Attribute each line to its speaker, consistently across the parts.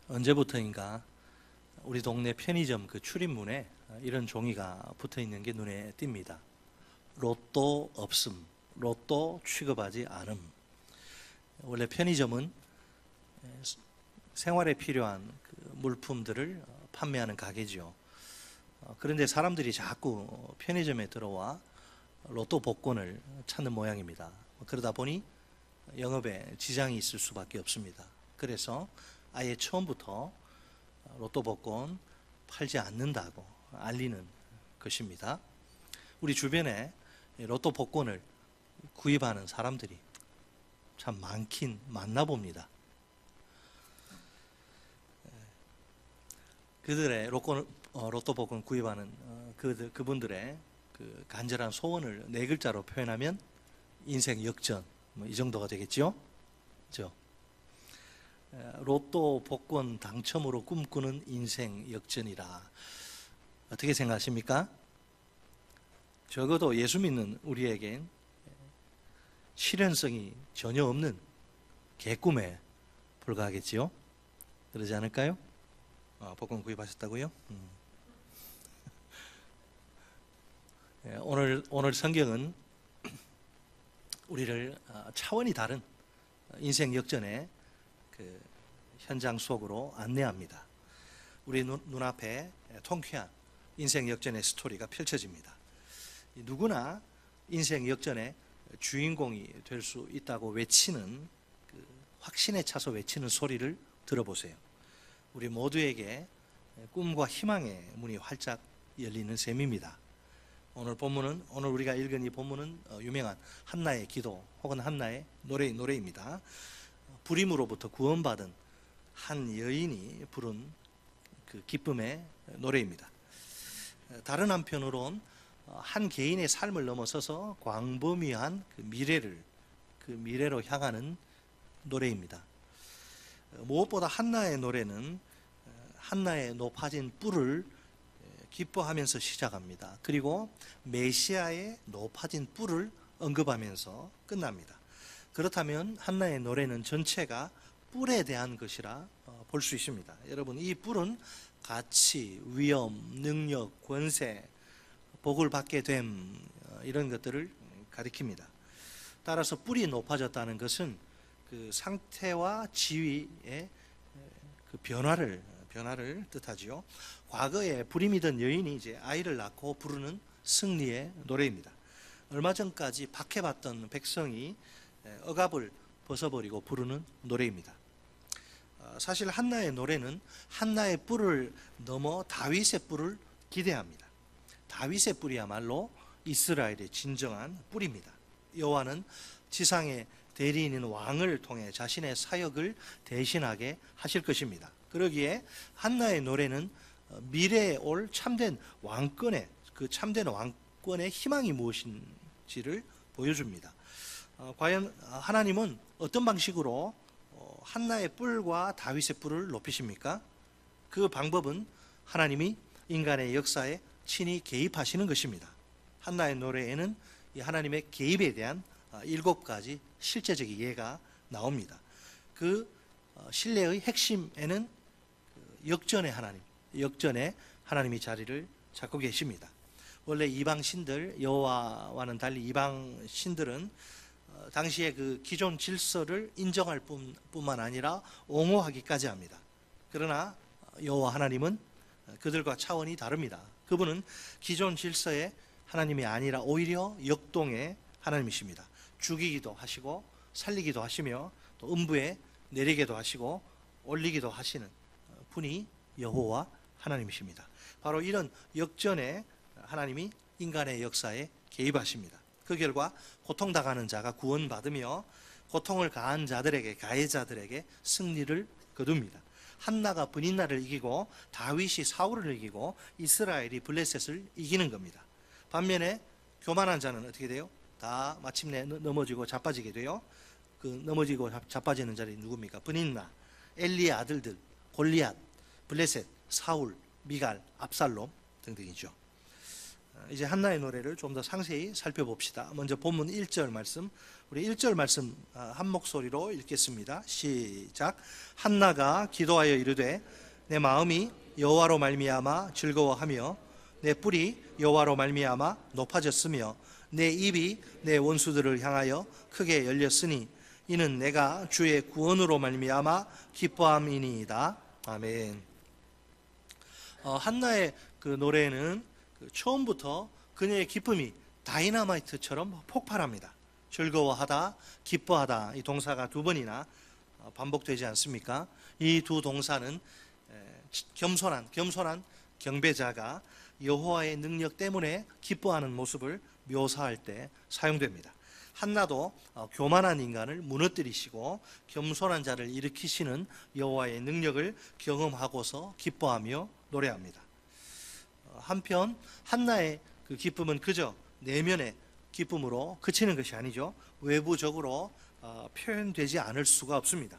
Speaker 1: 언제부터인가 우리 동네 편의점 그 출입문에 이런 종이가 붙어 있는 게 눈에 띕니다. 로또 없음, 로또 취급하지 않음. 원래 편의점은 생활에 필요한 그 물품들을 판매하는 가게죠. 그런데 사람들이 자꾸 편의점에 들어와 로또 복권을 찾는 모양입니다. 그러다 보니 영업에 지장이 있을 수밖에 없습니다. 그래서 아예 처음부터 로또 복권 팔지 않는다고 알리는 것입니다. 우리 주변에 로또 복권을 구입하는 사람들이 참 많긴 많나 봅니다. 그들의 로또 복권 구입하는 그분들의 그 간절한 소원을 네 글자로 표현하면 인생 역전, 이 정도가 되겠죠? 그렇죠? 로또 복권 당첨으로 꿈꾸는 인생 역전이라. 어떻게 생각하십니까? 적어도 예수 믿는 우리에겐 실현성이 전혀 없는 개꿈에 불과하겠지요? 그러지 않을까요? 복권 구입하셨다고요? 오늘 성경은 우리를 차원이 다른 인생 역전의 그 현장 속으로 안내합니다. 우리 눈앞에 통쾌한 인생 역전의 스토리가 펼쳐집니다. 누구나 인생 역전의 주인공이 될 수 있다고 외치는 그 확신에 차서 외치는 소리를 들어보세요. 우리 모두에게 꿈과 희망의 문이 활짝 열리는 셈입니다. 오늘 우리가 읽은 이 본문은 유명한 한나의 기도 혹은 한나의 노래입니다. 불임으로부터 구원받은 한 여인이 부른 그 기쁨의 노래입니다. 다른 한편으론 한 개인의 삶을 넘어서서 광범위한 그 미래로 향하는 노래입니다. 무엇보다 한나의 노래는 한나의 높아진 뿔을 기뻐하면서 시작합니다. 그리고 메시아의 높아진 뿔을 언급하면서 끝납니다. 그렇다면 한나의 노래는 전체가 뿔에 대한 것이라 볼 수 있습니다. 여러분, 이 뿔은 가치, 위엄, 능력, 권세, 복을 받게 됨, 이런 것들을 가리킵니다. 따라서 뿔이 높아졌다는 것은 그 상태와 지위의 그 변화를 뜻하지요. 과거에 불임이던 여인이 이제 아이를 낳고 부르는 승리의 노래입니다. 얼마 전까지 박해받던 백성이 억압을 벗어버리고 부르는 노래입니다. 사실 한나의 노래는 한나의 뿔을 넘어 다윗의 뿔을 기대합니다. 다윗의 뿔이야말로 이스라엘의 진정한 뿔입니다. 여호와는 지상의 대리인인 왕을 통해 자신의 사역을 대신하게 하실 것입니다. 그러기에 한나의 노래는 미래에 올 참된 왕권의 희망이 무엇인지를 보여줍니다. 과연 하나님은 어떤 방식으로 한나의 뿔과 다윗의 뿔을 높이십니까? 그 방법은 하나님이 인간의 역사에 친히 개입하시는 것입니다. 한나의 노래에는 이 하나님의 개입에 대한 7가지 실제적인 예가 나옵니다. 그 신뢰의 핵심에는 역전의 하나님이 자리를 잡고 계십니다. 원래 이방 신들, 여호와와는 달리 이방 신들은 당시에 그 기존 질서를 인정할 뿐만 아니라 옹호하기까지 합니다. 그러나 여호와 하나님은 그들과 차원이 다릅니다. 그분은 기존 질서의 하나님이 아니라 오히려 역동의 하나님이십니다. 죽이기도 하시고 살리기도 하시며 또 음부에 내리게도 하시고 올리기도 하시는 분이 여호와 하나님이십니다. 바로 이런 역전의 하나님이 인간의 역사에 개입하십니다. 그 결과 고통당하는 자가 구원받으며 고통을 가해자들에게 승리를 거둡니다. 한나가 브닌나를 이기고 다윗이 사울을 이기고 이스라엘이 블레셋을 이기는 겁니다. 반면에 교만한 자는 어떻게 돼요? 다 마침내 넘어지고 자빠지게 돼요. 그 넘어지고 자빠지는 자들이 누굽니까? 브닌나, 엘리의 아들들, 골리앗, 블레셋, 사울, 미갈, 압살롬 등등이죠. 이제 한나의 노래를 좀 더 상세히 살펴봅시다. 먼저 본문 1절 말씀, 우리 1절 말씀 한 목소리로 읽겠습니다. 시작. 한나가 기도하여 이르되 내 마음이 여호와로 말미암아 즐거워하며 내 뿔이 여호와로 말미암아 높아졌으며 내 입이 내 원수들을 향하여 크게 열렸으니 이는 내가 주의 구원으로 말미암아 기뻐함이니이다. 아멘. 한나의 그 노래는 처음부터 그녀의 기쁨이 다이너마이트처럼 폭발합니다. 즐거워하다, 기뻐하다, 이 동사가 두 번이나 반복되지 않습니까? 이 두 동사는 겸손한 경배자가 여호와의 능력 때문에 기뻐하는 모습을 묘사할 때 사용됩니다. 한나도 교만한 인간을 무너뜨리시고 겸손한 자를 일으키시는 여호와의 능력을 경험하고서 기뻐하며 노래합니다. 한편 한나의 그 기쁨은 그저 내면의 기쁨으로 그치는 것이 아니죠. 외부적으로 표현되지 않을 수가 없습니다.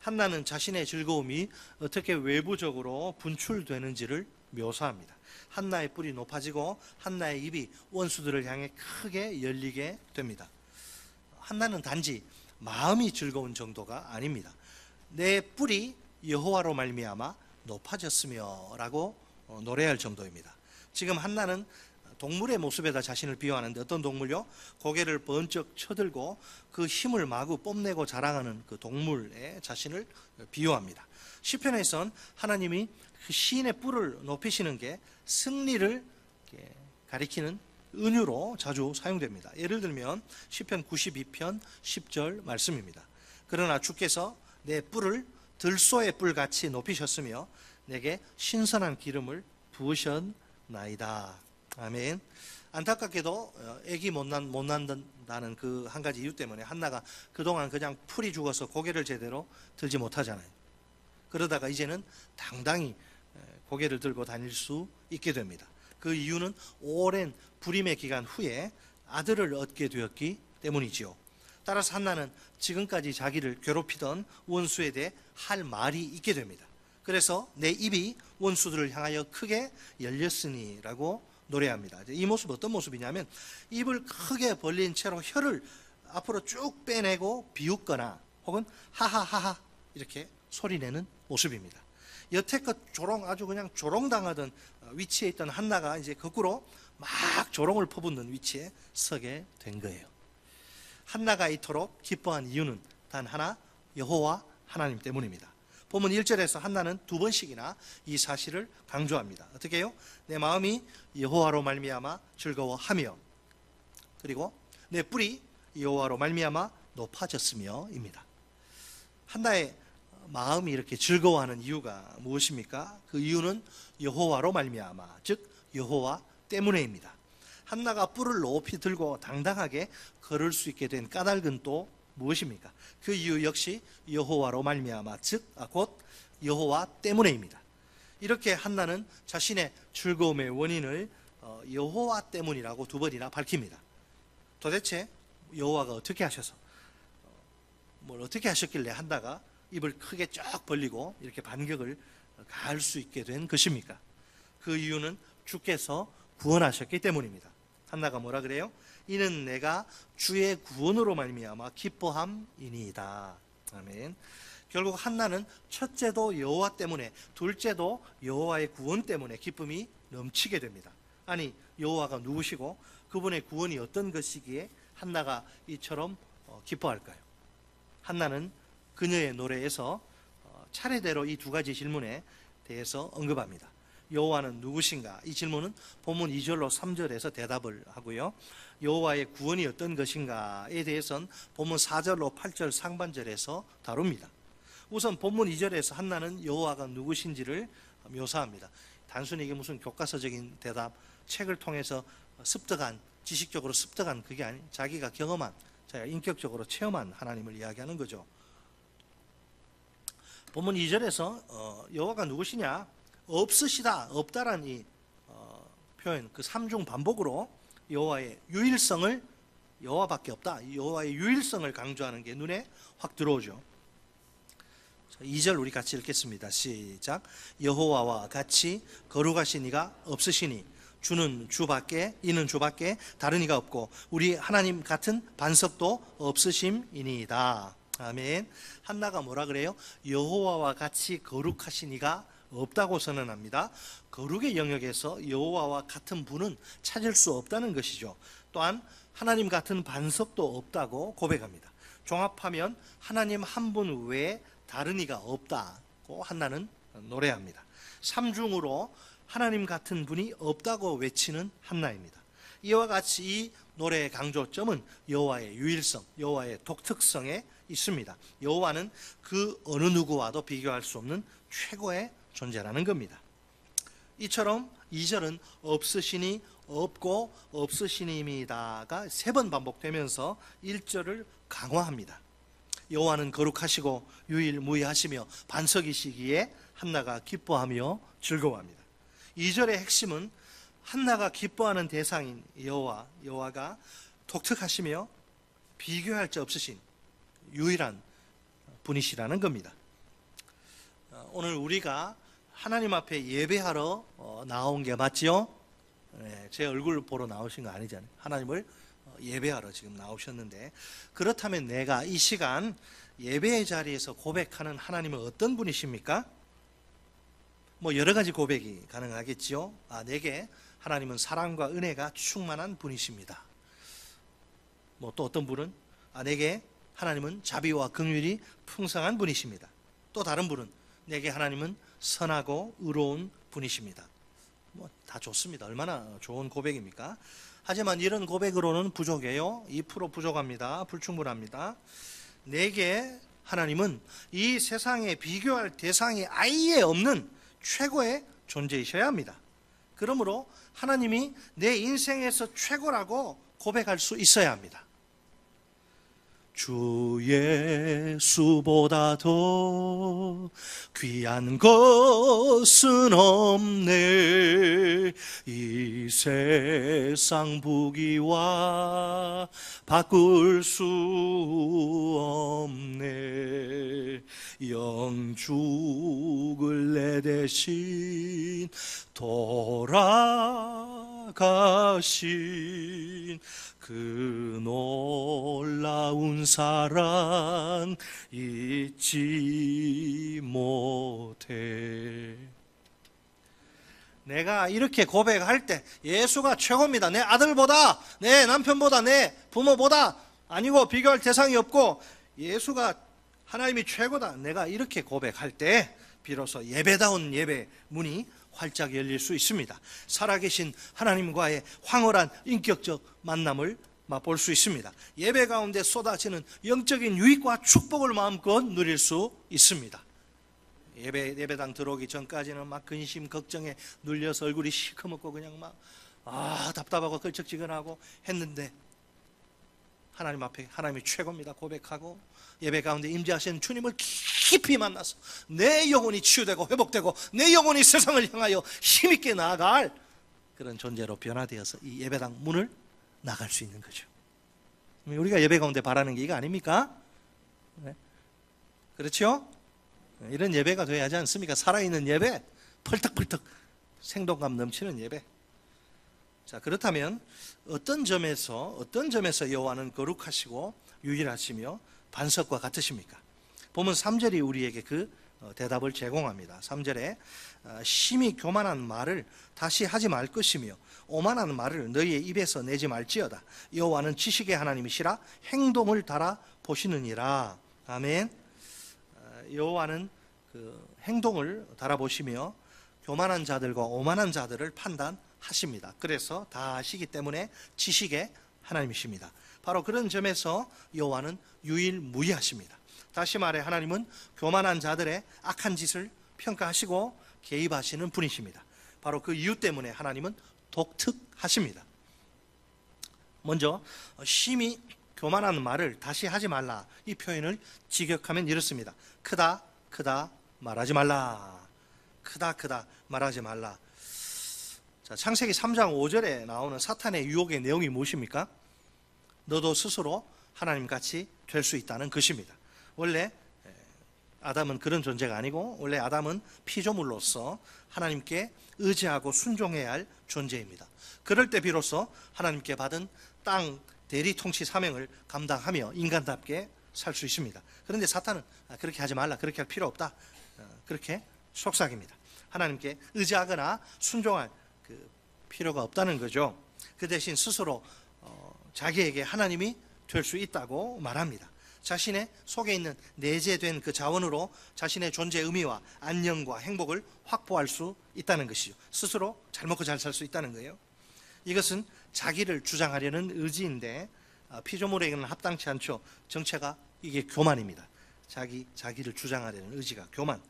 Speaker 1: 한나는 자신의 즐거움이 어떻게 외부적으로 분출되는지를 묘사합니다. 한나의 뿔이 높아지고 한나의 입이 원수들을 향해 크게 열리게 됩니다. 한나는 단지 마음이 즐거운 정도가 아닙니다. 내 뿔이 여호와로 말미암아 높아졌으며 라고 노래할 정도입니다. 지금 한나는 동물의 모습에다 자신을 비유하는데 어떤 동물요? 고개를 번쩍 쳐들고 그 힘을 마구 뽐내고 자랑하는 그 동물의 자신을 비유합니다. 시편에선 하나님이 그 시인의 뿔을 높이시는 게 승리를 가리키는 은유로 자주 사용됩니다. 예를 들면 시편 92편 10절 말씀입니다. 그러나 주께서 내 뿔을 들소의 뿔같이 높이셨으며 내게 신선한 기름을 부으셨나이다. 아멘. 안타깝게도 애기 못 낳는다는 그 한 가지 이유 때문에 한나가 그동안 그냥 풀이 죽어서 고개를 제대로 들지 못하잖아요. 그러다가 이제는 당당히 고개를 들고 다닐 수 있게 됩니다. 그 이유는 오랜 불임의 기간 후에 아들을 얻게 되었기 때문이지요. 따라서 한나는 지금까지 자기를 괴롭히던 원수에 대해 할 말이 있게 됩니다. 그래서 내 입이 원수들을 향하여 크게 열렸으니라고 노래합니다. 이 모습 어떤 모습이냐면 입을 크게 벌린 채로 혀를 앞으로 쭉 빼내고 비웃거나 혹은 하하하하 이렇게 소리내는 모습입니다. 여태껏 아주 그냥 조롱당하던 위치에 있던 한나가 이제 거꾸로 막 조롱을 퍼붓는 위치에 서게 된 거예요. 한나가 이토록 기뻐한 이유는 단 하나, 여호와 하나님 때문입니다. 본문 1절에서 한나는 두 번씩이나 이 사실을 강조합니다. 어떻게 해요? 내 마음이 여호와로 말미암아 즐거워하며, 그리고 내 뿔이 여호와로 말미암아 높아졌으며입니다. 한나의 마음이 이렇게 즐거워하는 이유가 무엇입니까? 그 이유는 여호와로 말미암아, 즉 여호와 때문에입니다. 한나가 뿔을 높이 들고 당당하게 걸을 수 있게 된 까닭은 또 무엇입니까? 그 이유 역시 여호와로 말미암아, 즉 곧 여호와 때문에입니다. 이렇게 한나는 자신의 즐거움의 원인을 여호와 때문이라고 두 번이나 밝힙니다. 도대체 여호와가 어떻게 하셔서 뭘 어떻게 하셨길래 한나가 입을 크게 쫙 벌리고 이렇게 반격을 가할 수 있게 된 것입니까? 그 이유는 주께서 구원하셨기 때문입니다. 한나가 뭐라 그래요? 이는 내가 주의 구원으로 말미암아 기뻐함이니이다. 아멘. 결국 한나는 첫째도 여호와 때문에, 둘째도 여호와의 구원 때문에 기쁨이 넘치게 됩니다. 아니, 여호와가 누구시고 그분의 구원이 어떤 것이기에 한나가 이처럼 기뻐할까요? 한나는 그녀의 노래에서 차례대로 이 두 가지 질문에 대해서 언급합니다. 여호와는 누구신가? 이 질문은 본문 2절로 3절에서 대답을 하고요. 여호와의 구원이 어떤 것인가에 대해서는 본문 4절로 8절 상반절에서 다룹니다. 우선 본문 2절에서 한나는 여호와가 누구신지를 묘사합니다. 단순히 이게 무슨 교과서적인 대답, 책을 통해서 습득한, 지식적으로 습득한 그게 아닌 자기가 경험한, 자기가 인격적으로 체험한 하나님을 이야기하는 거죠. 본문 2절에서 여호와가 누구시냐? 없으시다, 없다란 이 표현, 그 삼중 반복으로 여호와의 유일성을, 여호와밖에 없다, 여호와의 유일성을 강조하는 게 눈에 확 들어오죠. 2절 우리 같이 읽겠습니다. 시작. 여호와와 같이 거룩하신 이가 없으시니 주는 주밖에, 이는 주밖에 다른 이가 없고 우리 하나님 같은 반석도 없으심이니이다. 아멘. 한나가 뭐라 그래요? 여호와와 같이 거룩하신 이가 없다고 선언합니다. 거룩의 영역에서 여호와와 같은 분은 찾을 수 없다는 것이죠. 또한 하나님 같은 반석도 없다고 고백합니다. 종합하면 하나님 한 분 외에 다른 이가 없다고 한나는 노래합니다. 삼중으로 하나님 같은 분이 없다고 외치는 한나입니다. 이와 같이 이 노래의 강조점은 여호와의 유일성, 여호와의 독특성에 있습니다. 여호와는 그 어느 누구와도 비교할 수 없는 최고의 존재라는 겁니다. 이처럼 2절은 없으시니 없고 없으시니이다가 3번 반복되면서 1절을 강화합니다. 여호와는 거룩하시고 유일무이하시며 반석이시기에 한나가 기뻐하며 즐거워합니다. 2절의 핵심은 한나가 기뻐하는 대상인 여호와가 독특하시며 비교할 자 없으신 유일한 분이시라는 겁니다. 오늘 우리가 하나님 앞에 예배하러 나온 게 맞지요? 네, 제 얼굴 보러 나오신 거 아니잖아요. 하나님을 예배하러 지금 나오셨는데, 그렇다면 내가 이 시간 예배의 자리에서 고백하는 하나님은 어떤 분이십니까? 뭐 여러 가지 고백이 가능하겠지요. 내게 하나님은 사랑과 은혜가 충만한 분이십니다. 뭐 또 어떤 분은 내게 하나님은 자비와 긍휼이 풍성한 분이십니다. 또 다른 분은 내게 하나님은 선하고 의로운 분이십니다. 뭐 다 좋습니다. 얼마나 좋은 고백입니까? 하지만 이런 고백으로는 부족해요. 2% 부족합니다. 불충분합니다. 내게 하나님은 이 세상에 비교할 대상이 아예 없는 최고의 존재이셔야 합니다. 그러므로 하나님이 내 인생에서 최고라고 고백할 수 있어야 합니다. 주 예수보다 더 귀한 것은 없네. 이 세상 부귀와 바꿀 수 없네. 영죽을 내 대신 돌아가신 그 놀라운 사랑 잊지 못해. 내가 이렇게 고백할 때 예수가 최고입니다. 내 아들보다, 내 남편보다, 내 부모보다 아니고 비교할 대상이 없고 예수가 하나님이 최고다. 내가 이렇게 고백할 때 비로소 예배다운 예배 문이 활짝 열릴 수 있습니다. 살아계신 하나님과의 황홀한 인격적 만남을 맛볼 수 있습니다. 예배 가운데 쏟아지는 영적인 유익과 축복을 마음껏 누릴 수 있습니다. 예배당 들어오기 전까지는 막 근심 걱정에 눌려서 얼굴이 시커멓고 그냥 막 답답하고 걸쩍지근하고 했는데 하나님 앞에 하나님이 최고입니다 고백하고 예배 가운데 임재하신 주님을 깊이 만나서 내 영혼이 치유되고 회복되고 내 영혼이 세상을 향하여 힘있게 나아갈 그런 존재로 변화되어서 이 예배당 문을 나갈 수 있는 거죠. 우리가 예배 가운데 바라는 게 이거 아닙니까? 네? 그렇죠? 이런 예배가 되어야 하지 않습니까? 살아있는 예배, 펄떡펄떡 생동감 넘치는 예배. 자, 그렇다면 어떤 점에서 여호와는 거룩하시고 유일하시며 반석과 같으십니까? 보면 3절이 우리에게 그 대답을 제공합니다. 3절에 심히 교만한 말을 다시 하지 말 것이며 오만한 말을 너희의 입에서 내지 말지어다. 여호와는 지식의 하나님이시라 행동을 달아 보시느니라. 아멘. 여호와는 그 행동을 달아 보시며 교만한 자들과 오만한 자들을 판단하십니다. 그래서 다 아시기 때문에 지식의 하나님이십니다. 바로 그런 점에서 여호와는 유일무이하십니다. 다시 말해 하나님은 교만한 자들의 악한 짓을 평가하시고 개입하시는 분이십니다. 바로 그 이유 때문에 하나님은 독특하십니다. 먼저 심히 교만한 말을 다시 하지 말라, 이 표현을 직역하면 이렇습니다. 크다 말하지 말라. 크다 말하지 말라. 자, 창세기 3장 5절에 나오는 사탄의 유혹의 내용이 무엇입니까? 너도 스스로 하나님같이 될 수 있다는 것입니다. 원래 아담은 그런 존재가 아니고 원래 아담은 피조물로서 하나님께 의지하고 순종해야 할 존재입니다. 그럴 때 비로소 하나님께 받은 땅 대리 통치 사명을 감당하며 인간답게 살 수 있습니다. 그런데 사탄은 그렇게 하지 말라, 그렇게 할 필요 없다, 그렇게 속삭입니다. 하나님께 의지하거나 순종할 그 필요가 없다는 거죠. 그 대신 스스로 자기에게 하나님이 될 수 있다고 말합니다. 자신의 속에 있는 내재된 그 자원으로 자신의 존재 의미와 안녕과 행복을 확보할 수 있다는 것이죠. 스스로 잘 먹고 잘 살 수 있다는 거예요. 이것은 자기를 주장하려는 의지인데 피조물에게는 합당치 않죠. 정체가 이게 교만입니다. 자기를 주장하려는 의지가 교만.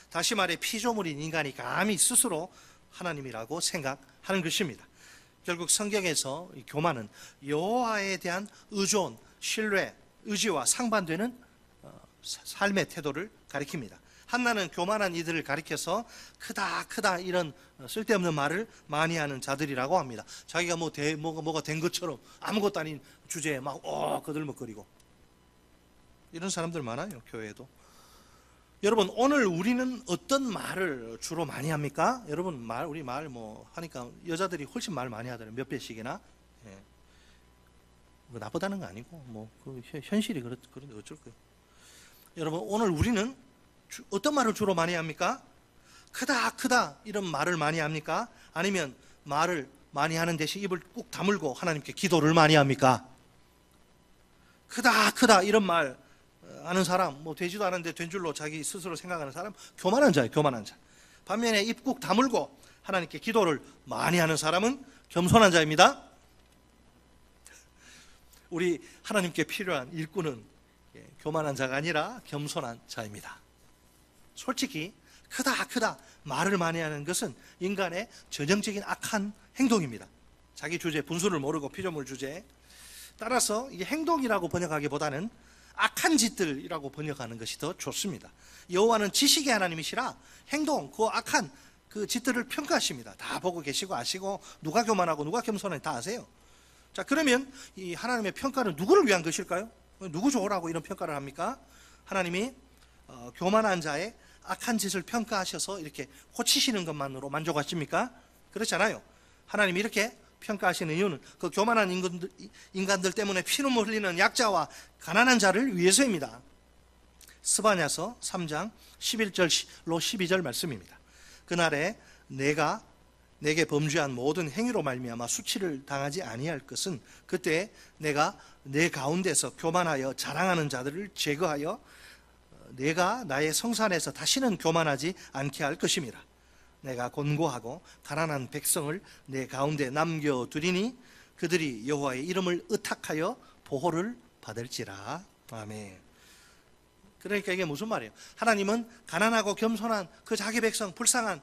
Speaker 1: 다시 말해 피조물인 인간이 감히 스스로 하나님이라고 생각하는 것입니다. 결국 성경에서 이 교만은 여호와에 대한 의존, 신뢰, 의지와 상반되는 삶의 태도를 가리킵니다. 한나는 교만한 이들을 가리켜서 크다 이런 쓸데없는 말을 많이 하는 자들이라고 합니다. 자기가 뭐가 된 것처럼 아무것도 아닌 주제에 막 거들먹거리고 이런 사람들 많아요, 교회에도. 여러분, 오늘 우리는 어떤 말을 주로 많이 합니까? 여러분, 우리 말 하니까 여자들이 훨씬 말 많이 하더라고요. 몇 배씩이나. 예. 뭐 나쁘다는 거 아니고 그 현실이 그런데 어쩔 거예요. 여러분, 오늘 우리는 어떤 말을 주로 많이 합니까? 크다 이런 말을 많이 합니까? 아니면 말을 많이 하는 대신 입을 꾹 다물고 하나님께 기도를 많이 합니까? 크다 이런 말 아는 사람, 되지도 않은데 된 줄로 자기 스스로 생각하는 사람, 교만한 자예요, 교만한 자. 반면에 입 꾹 다물고 하나님께 기도를 많이 하는 사람은 겸손한 자입니다. 우리 하나님께 필요한 일꾼은 교만한 자가 아니라 겸손한 자입니다. 솔직히 크다 말을 많이 하는 것은 인간의 전형적인 악한 행동입니다. 자기 주제, 분수를 모르고 피조물 주제에. 따라서 이게 행동이라고 번역하기보다는 악한 짓들이라고 번역하는 것이 더 좋습니다. 여호와는 지식의 하나님이시라 행동, 그 악한 그 짓들을 평가하십니다. 다 보고 계시고 아시고 누가 교만하고 누가 겸손한지 다 아세요. 자, 그러면 이 하나님의 평가는 누구를 위한 것일까요? 누구 좋으라고 이런 평가를 합니까? 하나님이 교만한 자의 악한 짓을 평가하셔서 이렇게 고치시는 것만으로 만족하십니까? 그렇잖아요. 하나님이 이렇게 평가하시는 이유는 그 교만한 인간들 때문에 피눈물 흘리는 약자와 가난한 자를 위해서입니다. 스바냐서 3장 11절로 12절 말씀입니다. 그날에 내가 내게 범죄한 모든 행위로 말미암아 수치를 당하지 아니할 것은 그때 내가 내 가운데서 교만하여 자랑하는 자들을 제거하여 내가 나의 성산에서 다시는 교만하지 않게 할 것임이라. 내가 곤고하고 가난한 백성을 내 가운데 남겨두리니 그들이 여호와의 이름을 의탁하여 보호를 받을지라. 아멘. 그러니까 이게 무슨 말이에요? 하나님은 가난하고 겸손한 그 자기 백성, 불쌍한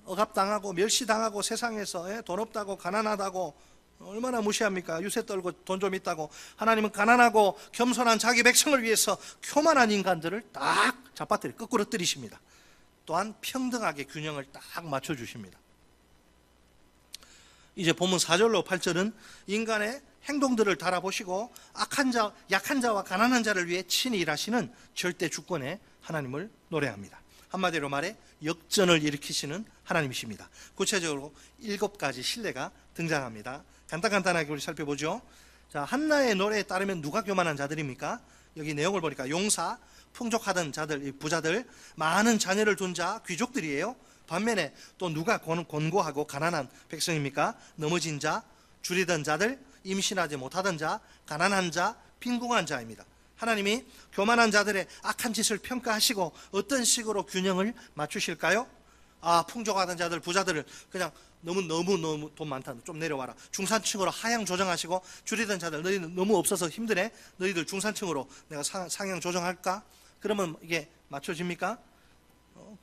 Speaker 1: 억압당하고 멸시당하고 세상에서 돈 없다고 가난하다고 얼마나 무시합니까? 유세 떨고 돈 좀 있다고. 하나님은 가난하고 겸손한 자기 백성을 위해서 교만한 인간들을 딱 잡아뜨려 거꾸로 때리십니다. 또한 평등하게 균형을 딱 맞춰주십니다. 이제 본문 4절로 8절은 인간의 행동들을 달아보시고 악한 자, 약한 자와 가난한 자를 위해 친히 일하시는 절대 주권의 하나님을 노래합니다. 한마디로 말해 역전을 일으키시는 하나님이십니다. 구체적으로 7가지 신뢰가 등장합니다. 간단하게 우리 살펴보죠. 자, 한나의 노래에 따르면 누가 교만한 자들입니까? 여기 내용을 보니까 용사, 풍족하던 자들, 부자들, 많은 자녀를 둔 자, 귀족들이에요. 반면에 또 누가 곤고하고 가난한 백성입니까? 넘어진 자, 줄이던 자들, 임신하지 못하던 자, 가난한 자, 빈궁한 자입니다. 하나님이 교만한 자들의 악한 짓을 평가하시고 어떤 식으로 균형을 맞추실까요? 풍족하던 자들, 부자들을 그냥 너무 돈 많다, 좀 내려와라. 중산층으로 하향 조정하시고, 줄이던 자들, 너희는 너무 없어서 힘드네. 너희들 중산층으로 내가 상향 조정할까? 그러면 이게 맞춰집니까?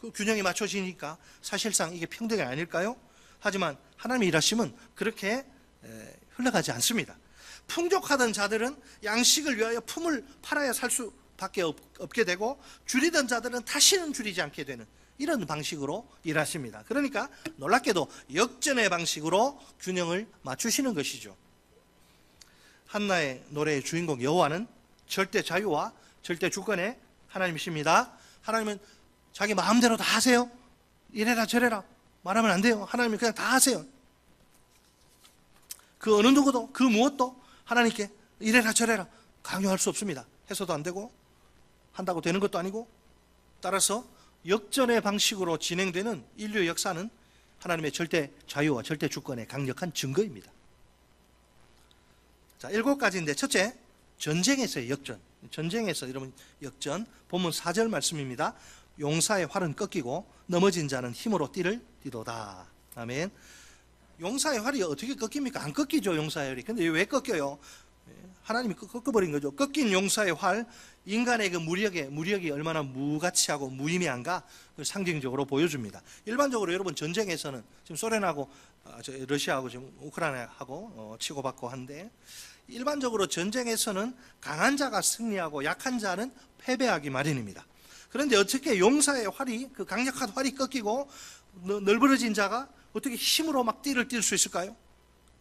Speaker 1: 그 균형이 맞춰지니까 사실상 이게 평등이 아닐까요? 하지만 하나님의 일하심은 그렇게 흘러가지 않습니다. 풍족하던 자들은 양식을 위하여 품을 팔아야 살 수밖에 없게 되고, 줄이던 자들은 다시는 줄이지 않게 되는 이런 방식으로 일하십니다. 그러니까 놀랍게도 역전의 방식으로 균형을 맞추시는 것이죠. 한나의 노래의 주인공 여호와는 절대 자유와 절대 주권의 하나님이십니다. 하나님은 자기 마음대로 다 하세요. 이래라 저래라 말하면 안 돼요. 하나님은 그냥 다 하세요. 그 어느 누구도 그 무엇도 하나님께 이래라 저래라 강요할 수 없습니다. 해서도 안 되고 한다고 되는 것도 아니고, 따라서 역전의 방식으로 진행되는 인류의 역사는 하나님의 절대 자유와 절대 주권의 강력한 증거입니다. 자, 7가지인데, 첫째, 전쟁에서의 역전. 전쟁에서 여러분 역전, 본문 4절 말씀입니다. 용사의 활은 꺾이고 넘어진 자는 힘으로 띠를 띠도다. 아멘. 용사의 활이 어떻게 꺾입니까? 안 꺾이죠, 용사의 활이. 근데 왜 꺾여요? 하나님이 꺾어버린 거죠. 꺾인 용사의 활, 인간의 그 무력이 얼마나 무가치하고 무의미한가 상징적으로 보여줍니다. 일반적으로 여러분 전쟁에서는 지금 소련하고 러시아하고 지금 우크라이나하고 치고받고 한데, 일반적으로 전쟁에서는 강한 자가 승리하고 약한 자는 패배하기 마련입니다. 그런데 어떻게 용사의 활이, 그 강력한 활이 꺾이고 널브러진 자가 어떻게 힘으로 막 띠를 띨 수 있을까요?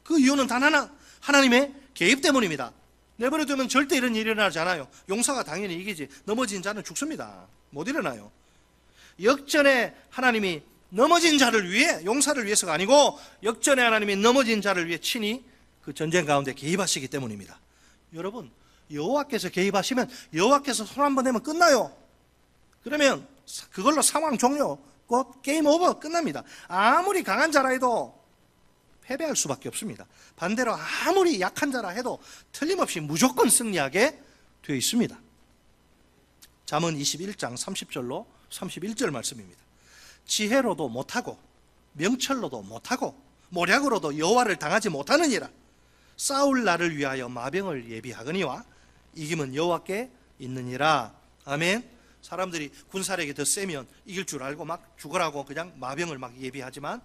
Speaker 1: 그 이유는 단 하나, 하나님의 개입 때문입니다. 내버려두면 절대 이런 일이 일어나지 않아요. 용사가 당연히 이기지, 넘어진 자는 죽습니다. 못 일어나요. 역전에 하나님이 넘어진 자를 위해, 용사를 위해서가 아니고 역전에 하나님이 넘어진 자를 위해 친히 그 전쟁 가운데 개입하시기 때문입니다. 여러분, 여호와께서 개입하시면, 여호와께서 손 한번 대면 끝나요. 그러면 그걸로 상황 종료, 곧 게임 오버, 끝납니다. 아무리 강한 자라 해도 패배할 수밖에 없습니다. 반대로 아무리 약한 자라 해도 틀림없이 무조건 승리하게 되어 있습니다. 잠언 21장 30절로 31절 말씀입니다. 지혜로도 못하고 명철로도 못하고 모략으로도 여호와를 당하지 못하느니라. 싸울 날을 위하여 마병을 예비하거니와 이김은 여호와께 있느니라. 아멘. 사람들이 군사력이 더 세면 이길 줄 알고 막 죽으라고 그냥 마병을 막 예비하지만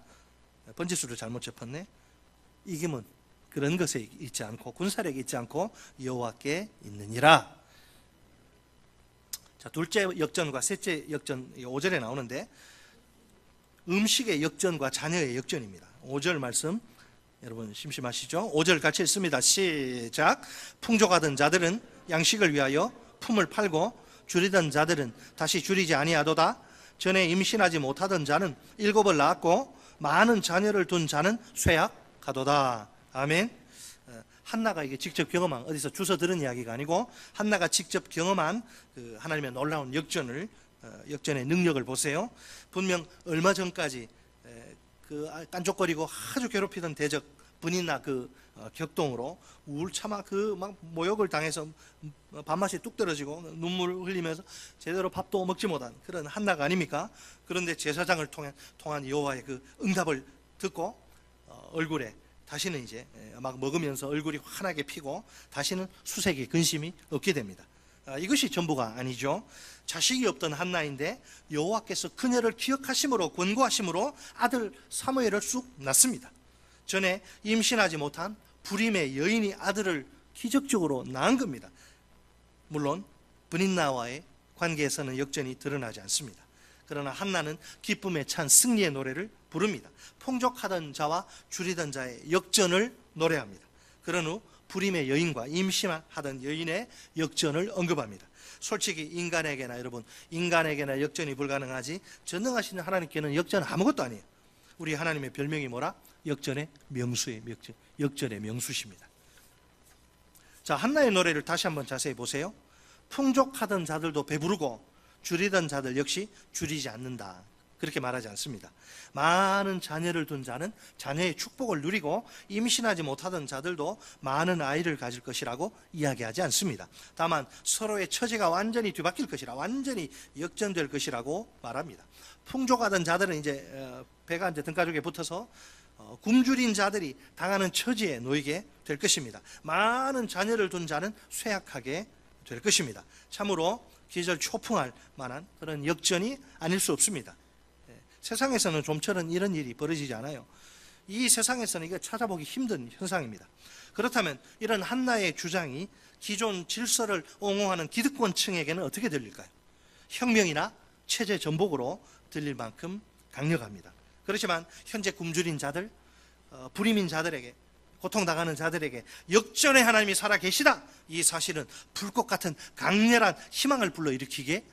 Speaker 1: 번지수를 잘못 짚었네. 이김은 그런 것에 있지 않고, 군사력이 있지 않고 여호와께 있느니라. 자, 둘째 역전과 셋째 역전, 5절에 나오는데, 음식의 역전과 자녀의 역전입니다. 5절 말씀 여러분 심심하시죠? 5절 같이 읽습니다. 시작. 풍족하던 자들은 양식을 위하여 품을 팔고 줄이던 자들은 다시 줄이지 아니하도다. 전에 임신하지 못하던 자는 7을 낳았고 많은 자녀를 둔 자는 쇠약하도다. 아멘. 한나가 이게 직접 경험한, 어디서 주워 들은 이야기가 아니고 한나가 직접 경험한 그 하나님의 놀라운 역전의 능력을 보세요. 분명 얼마 전까지 그 깐족거리고 아주 괴롭히던 대적 분인나 그 격동으로 우울참아 그 막 모욕을 당해서 밥맛이 뚝 떨어지고 눈물 흘리면서 제대로 밥도 먹지 못한 그런 한나가 아닙니까? 그런데 제사장을 통한 여호와의 그 응답을 듣고 얼굴에 다시는 이제 막 먹으면서 얼굴이 환하게 피고 다시는 수색이 근심이 없게 됩니다. 이것이 전부가 아니죠. 자식이 없던 한나인데 여호와께서 그녀를 기억하심으로, 권고하심으로 아들 사무엘을 쑥 낳습니다. 전에 임신하지 못한 불임의 여인이 아들을 기적적으로 낳은 겁니다. 물론 브닌나와의 관계에서는 역전이 드러나지 않습니다. 그러나 한나는 기쁨에 찬 승리의 노래를 부릅니다. 풍족하던 자와 줄이던 자의 역전을 노래합니다. 그런 후 불임의 여인과 임신하던 여인의 역전을 언급합니다. 솔직히 인간에게나 역전이 불가능하지 전능하신 하나님께는 역전 아무것도 아니에요. 우리 하나님의 별명이 뭐라? 역전의 명수십니다. 자, 한나의 노래를 다시 한번 자세히 보세요. 풍족하던 자들도 배부르고 줄이던 자들 역시 줄이지 않는다. 그렇게 말하지 않습니다. 많은 자녀를 둔 자는 자녀의 축복을 누리고 임신하지 못하던 자들도 많은 아이를 가질 것이라고 이야기하지 않습니다. 다만 서로의 처지가 완전히 뒤바뀔 것이라, 완전히 역전될 것이라고 말합니다. 풍족하던 자들은 이제 배가 이제 등가죽에 붙어서 굶주린 자들이 당하는 처지에 놓이게 될 것입니다. 많은 자녀를 둔 자는 쇠약하게 될 것입니다. 참으로 기절초풍할 만한 그런 역전이 아닐 수 없습니다. 세상에서는 좀처럼 이런 일이 벌어지지 않아요. 이 세상에서는 이거 찾아보기 힘든 현상입니다. 그렇다면 이런 한나의 주장이 기존 질서를 옹호하는 기득권층에게는 어떻게 들릴까요? 혁명이나 체제 전복으로 들릴 만큼 강력합니다. 그렇지만 현재 굶주린 자들, 불임인 자들에게, 고통당하는 자들에게 역전의 하나님이 살아계시다, 이 사실은 불꽃 같은 강렬한 희망을 불러일으키게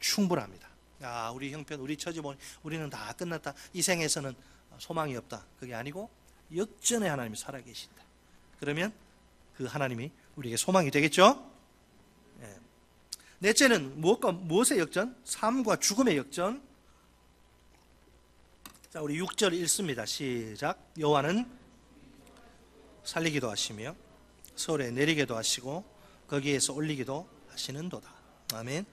Speaker 1: 충분합니다. 우리 형편, 우리 처지 보니 우리는 다 끝났다, 이 생에서는 소망이 없다, 그게 아니고 역전의 하나님이 살아계신다. 그러면 그 하나님이 우리에게 소망이 되겠죠. 넷째는 무엇의 역전? 삶과 죽음의 역전. 자, 우리 6절 읽습니다. 시작. 여호와는 살리기도 하시며 서울에 내리게도 하시고 거기에서 올리기도 하시는도다. 아멘.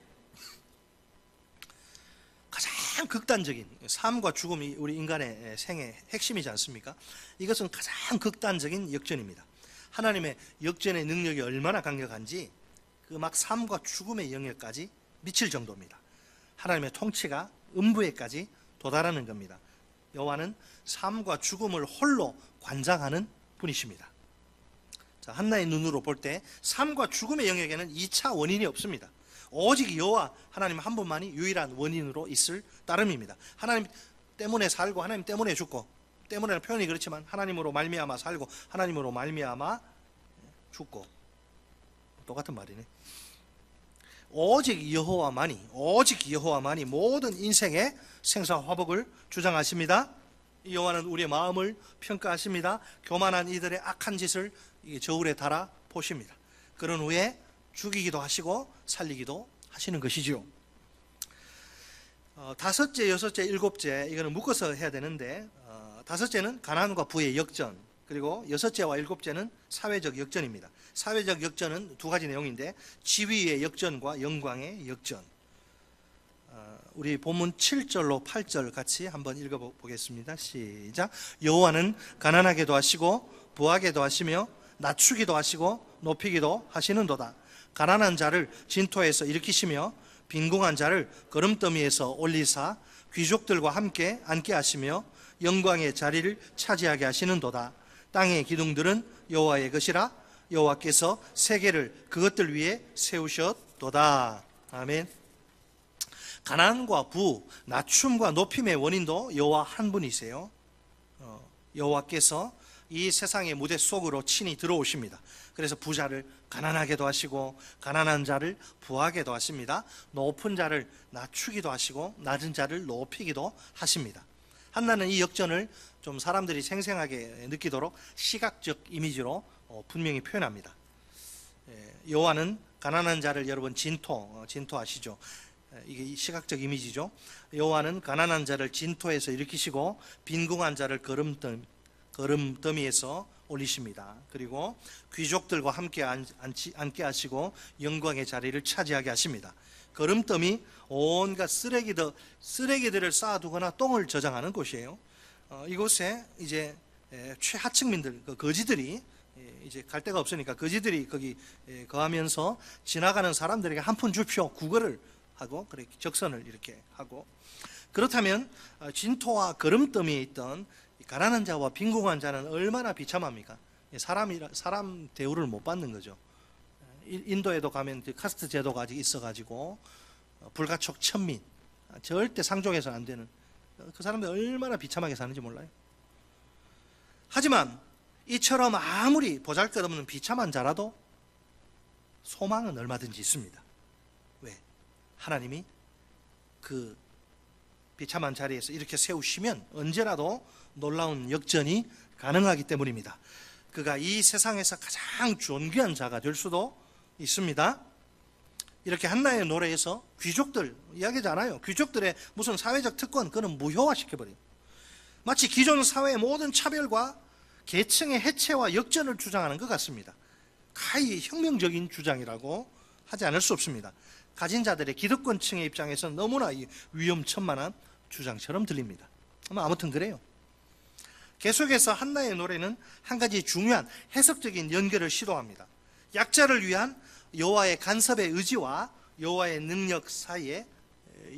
Speaker 1: 가장 극단적인 삶과 죽음이 우리 인간의 생의 핵심이지 않습니까? 이것은 가장 극단적인 역전입니다. 하나님의 역전의 능력이 얼마나 강력한지 그 막 삶과 죽음의 영역까지 미칠 정도입니다. 하나님의 통치가 음부에까지 도달하는 겁니다. 여호와는 삶과 죽음을 홀로 관장하는 분이십니다. 자, 한나의 눈으로 볼 때 삶과 죽음의 영역에는 2차 원인이 없습니다. 오직 여호와 하나님 한 분만이 유일한 원인으로 있을 따름입니다. 하나님 때문에 살고 하나님 때문에 죽고, 때문에는 표현이 그렇지만 하나님으로 말미암아 살고 하나님으로 말미암아 죽고, 똑같은 말이네. 오직 여호와만이 모든 인생의 생사화복을 주장하십니다. 여호와는 우리의 마음을 평가하십니다. 교만한 이들의 악한 짓을 저울에 달아 보십니다. 그런 후에 죽이기도 하시고 살리기도 하시는 것이죠. 다섯째, 여섯째, 일곱째, 이거는 묶어서 해야 되는데, 다섯째는 가난과 부의 역전, 그리고 여섯째와 일곱째는 사회적 역전입니다. 사회적 역전은 두 가지 내용인데, 지위의 역전과 영광의 역전. 우리 본문 7절로 8절 같이 한번 읽어보겠습니다. 시작. 여호와는 가난하게도 하시고 부하게도 하시며 낮추기도 하시고 높이기도 하시는도다. 가난한 자를 진토에서 일으키시며 빈궁한 자를 거름더미에서 올리사 귀족들과 함께 앉게 하시며 영광의 자리를 차지하게 하시는도다. 땅의 기둥들은 여호와의 것이라 여호와께서 세계를 그것들 위에 세우셨도다. 아멘. 가난과 부, 낮춤과 높임의 원인도 여호와 한 분이세요. 여호와께서 이 세상의 무대 속으로 친히 들어오십니다. 그래서 부자를 가난하게도 하시고 가난한 자를 부하게도 하십니다. 높은 자를 낮추기도 하시고 낮은 자를 높이기도 하십니다. 한나는 이 역전을 좀 사람들이 생생하게 느끼도록 시각적 이미지로 분명히 표현합니다. 여호와는 가난한 자를, 여러분 진토 아시죠? 이게 시각적 이미지죠. 여호와는 가난한 자를 진토에서 일으키시고 빈궁한 자를 거름더미에서 올리십니다. 그리고 귀족들과 함께 앉게 하시고 영광의 자리를 차지하게 하십니다. 거름더미, 온갖 쓰레기들을 쌓아두거나 똥을 저장하는 곳이에요. 이곳에 이제 최하층민들, 거지들이 이제 갈 데가 없으니까 거지들이 거기 거하면서 지나가는 사람들에게 한 푼 주십시오 구걸을 하고, 그렇게 적선을 이렇게 하고. 그렇다면 진토와 거름더미에 있던 가난한 자와 빈궁한 자는 얼마나 비참합니까? 사람 대우를 못 받는 거죠. 인도에도 가면 카스트 제도가 아직 있어가지고 불가촉 천민, 절대 상종해서는 안 되는 그 사람들 얼마나 비참하게 사는지 몰라요. 하지만 이처럼 아무리 보잘것없는 비참한 자라도 소망은 얼마든지 있습니다. 왜? 하나님이 그 비참한 자리에서 이렇게 세우시면 언제라도 놀라운 역전이 가능하기 때문입니다. 그가 이 세상에서 가장 존귀한 자가 될 수도 있습니다. 이렇게 한나의 노래에서 귀족들 이야기잖아요. 귀족들의 무슨 사회적 특권, 그는 무효화시켜버려요. 마치 기존 사회의 모든 차별과 계층의 해체와 역전을 주장하는 것 같습니다. 가히 혁명적인 주장이라고 하지 않을 수 없습니다. 가진 자들의 기득권층의 입장에서는 너무나 위험천만한 주장처럼 들립니다. 아무튼 그래요. 계속해서 한나의 노래는 한 가지 중요한 해석적인 연결을 시도합니다. 약자를 위한 여호와의 간섭의 의지와 여호와의 능력 사이에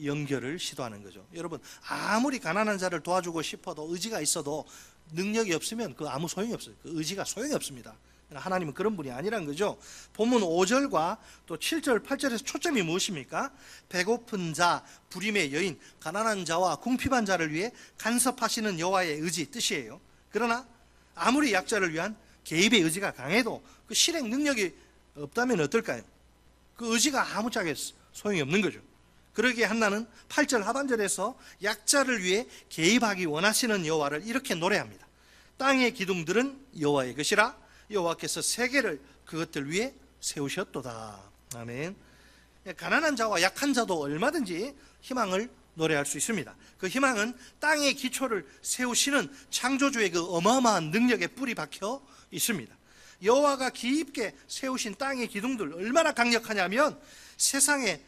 Speaker 1: 연결을 시도하는 거죠. 여러분, 아무리 가난한 자를 도와주고 싶어도 의지가 있어도 능력이 없으면 그 아무 소용이 없어요. 그 의지가 소용이 없습니다. 하나님은 그런 분이 아니란 거죠. 본문 5절과 또 7절, 8절에서 초점이 무엇입니까? 배고픈 자, 불임의 여인, 가난한 자와 궁핍한 자를 위해 간섭하시는 여호와의 의지 뜻이에요. 그러나 아무리 약자를 위한 개입의 의지가 강해도 그 실행 능력이 없다면 어떨까요? 그 의지가 아무짝에 소용이 없는 거죠. 그러기에 한나는 8절 하반절에서 약자를 위해 개입하기 원하시는 여호와를 이렇게 노래합니다. 땅의 기둥들은 여호와의 것이라 여호와께서 세계를 그것들 위해 세우셨도다. 아멘. 가난한 자와 약한 자도 얼마든지 희망을 노래할 수 있습니다. 그 희망은 땅의 기초를 세우시는 창조주의 그 어마어마한 능력에 뿌리 박혀 있습니다. 여호와가 깊게 세우신 땅의 기둥들 얼마나 강력하냐면 세상의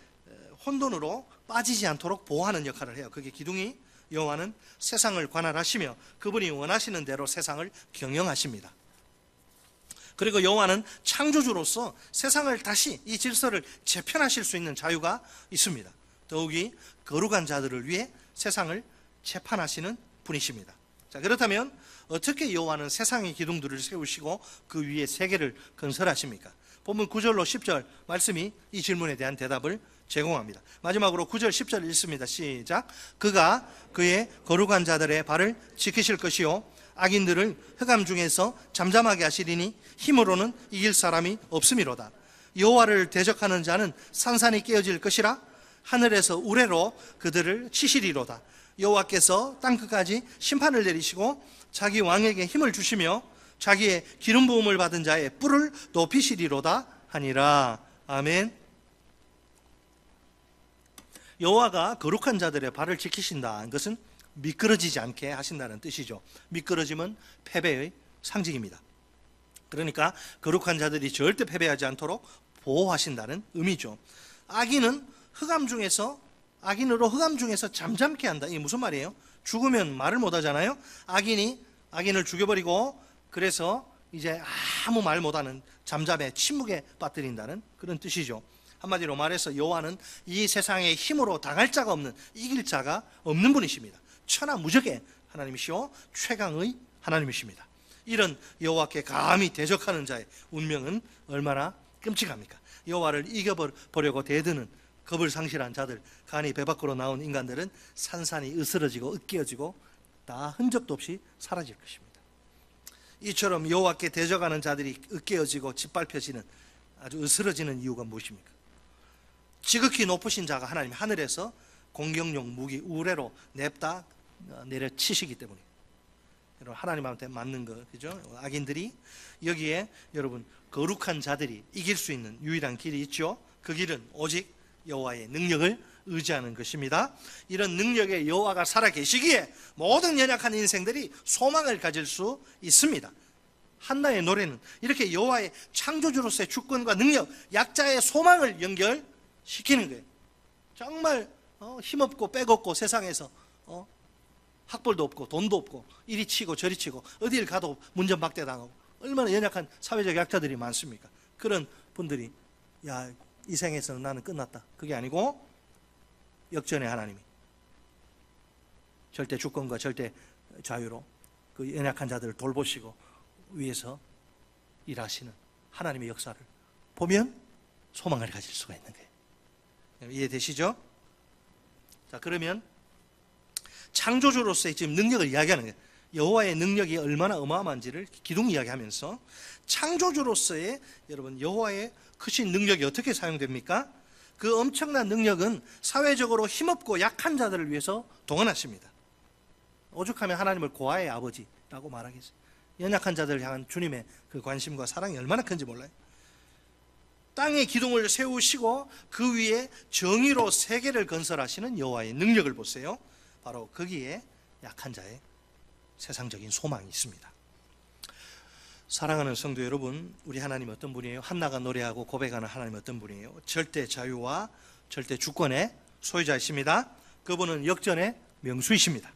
Speaker 1: 혼돈으로 빠지지 않도록 보호하는 역할을 해요. 그게 기둥이, 여호와는 세상을 관할하시며 그분이 원하시는 대로 세상을 경영하십니다. 그리고 여호와는 창조주로서 세상을 다시 이 질서를 재편하실 수 있는 자유가 있습니다. 더욱이 거룩한 자들을 위해 세상을 재판하시는 분이십니다. 자, 그렇다면 어떻게 여호와는 세상의 기둥들을 세우시고 그 위에 세계를 건설하십니까? 본문 9절로 10절 말씀이 이 질문에 대한 대답을 제공합니다. 마지막으로 9절 10절 읽습니다. 시작. 그가 그의 거룩한 자들의 발을 지키실 것이요 악인들을 흑암 중에서 잠잠하게 하시리니 힘으로는 이길 사람이 없음이로다. 여호와를 대적하는 자는 산산이 깨어질 것이라 하늘에서 우레로 그들을 치시리로다. 여호와께서 땅끝까지 심판을 내리시고 자기 왕에게 힘을 주시며 자기의 기름 부음을 받은 자의 뿔을 높이시리로다 하니라. 아멘. 여호와가 거룩한 자들의 발을 지키신다는 것은 미끄러지지 않게 하신다는 뜻이죠. 미끄러짐은 패배의 상징입니다. 그러니까 거룩한 자들이 절대 패배하지 않도록 보호하신다는 의미죠. 악인은 악인으로 흑암 중에서 잠잠케 한다. 이게 무슨 말이에요? 죽으면 말을 못 하잖아요. 악인을 죽여버리고 그래서 이제 아무 말 못하는 잠잠해 침묵에 빠뜨린다는 그런 뜻이죠. 한마디로 말해서 여호와는 이 세상의 힘으로 당할 자가 없는, 이길 자가 없는 분이십니다. 천하무적의 하나님이시오 최강의 하나님이십니다. 이런 여호와께 감히 대적하는 자의 운명은 얼마나 끔찍합니까? 여호와를 이겨보려고 대드는 겁을 상실한 자들, 간이 배 밖으로 나온 인간들은 산산이 으스러지고 으깨어지고 다 흔적도 없이 사라질 것입니다. 이처럼 여호와께 대적하는 자들이 으깨어지고 짓밟혀지는, 아주 으스러지는 이유가 무엇입니까? 지극히 높으신 자가 하나님 하늘에서 공격용 무기 우레로 냅다 내려치시기 때문에 하나님한테 맞는 거, 그죠? 악인들이 여기에 여러분 거룩한 자들이 이길 수 있는 유일한 길이 있죠. 그 길은 오직 여호와의 능력을 의지하는 것입니다. 이런 능력의 여호와가 살아 계시기에 모든 연약한 인생들이 소망을 가질 수 있습니다. 한나의 노래는 이렇게 여호와의 창조주로서의 주권과 능력, 약자의 소망을 연결시키는 거예요. 정말 힘없고 빼곡고 세상에서 학벌도 없고 돈도 없고 이리 치고 저리 치고 어딜 가도 문전박대 당하고 얼마나 연약한 사회적 약자들이 많습니까? 그런 분들이 이 생에서는 나는 끝났다. 그게 아니고 역전의 하나님이 절대 주권과 절대 자유로 그 연약한 자들을 돌보시고 위에서 일하시는 하나님의 역사를 보면 소망을 가질 수가 있는 거예요. 이해되시죠? 자, 그러면 창조주로서의 지금 능력을 이야기하는 거예요. 여호와의 능력이 얼마나 어마어마한지를 기둥 이야기하면서 창조주로서의 여러분 여호와의 크신 능력이 어떻게 사용됩니까? 그 엄청난 능력은 사회적으로 힘없고 약한 자들을 위해서 동원하십니다. 오죽하면 하나님을 고아의 아버지라고 말하겠어요. 연약한 자들을 향한 주님의 그 관심과 사랑이 얼마나 큰지 몰라요. 땅의 기둥을 세우시고 그 위에 정의로 세계를 건설하시는 여호와의 능력을 보세요. 바로 거기에 약한 자의 세상적인 소망이 있습니다. 사랑하는 성도 여러분, 우리 하나님 어떤 분이에요? 한나가 노래하고 고백하는 하나님 어떤 분이에요? 절대 자유와 절대 주권의 소유자이십니다. 그분은 역전의 명수이십니다.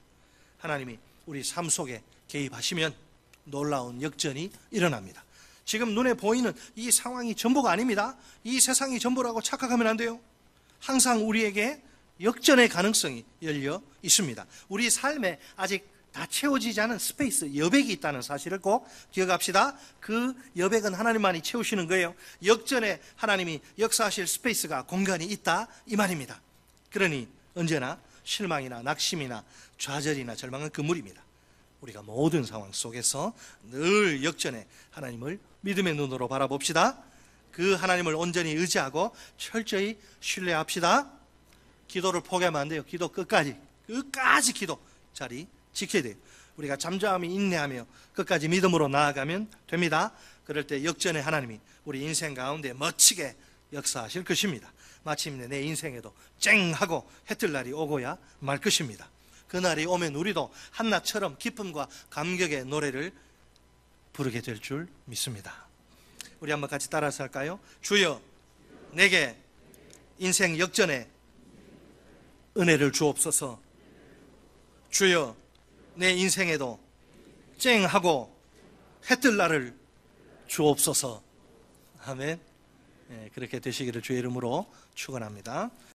Speaker 1: 하나님이 우리 삶 속에 개입하시면 놀라운 역전이 일어납니다. 지금 눈에 보이는 이 상황이 전부가 아닙니다. 이 세상이 전부라고 착각하면 안 돼요. 항상 우리에게 역전의 가능성이 열려 있습니다. 우리 삶에 아직 다 채워지지 않은 스페이스, 여백이 있다는 사실을 꼭 기억합시다. 그 여백은 하나님만이 채우시는 거예요. 역전에 하나님이 역사하실 스페이스가, 공간이 있다, 이 말입니다. 그러니 언제나 실망이나 낙심이나 좌절이나 절망은 그물입니다. 우리가 모든 상황 속에서 늘 역전에 하나님을 믿음의 눈으로 바라봅시다. 그 하나님을 온전히 의지하고 철저히 신뢰합시다. 기도를 포기하면 안 돼요. 기도 끝까지 기도 자리 지켜야 돼요. 우리가 잠잠히 인내하며 끝까지 믿음으로 나아가면 됩니다. 그럴 때 역전의 하나님이 우리 인생 가운데 멋지게 역사하실 것입니다. 마침내 내 인생에도 쨍하고 해뜰 날이 오고야 말 것입니다. 그날이 오면 우리도 한나처럼 기쁨과 감격의 노래를 부르게 될 줄 믿습니다. 우리 한번 같이 따라서 할까요? 주여 내게 인생 역전의 은혜를 주옵소서. 주여 내 인생에도 쨍하고 해뜰 날을 주옵소서. 아멘. 그렇게 되시기를 주의 이름으로 축원합니다.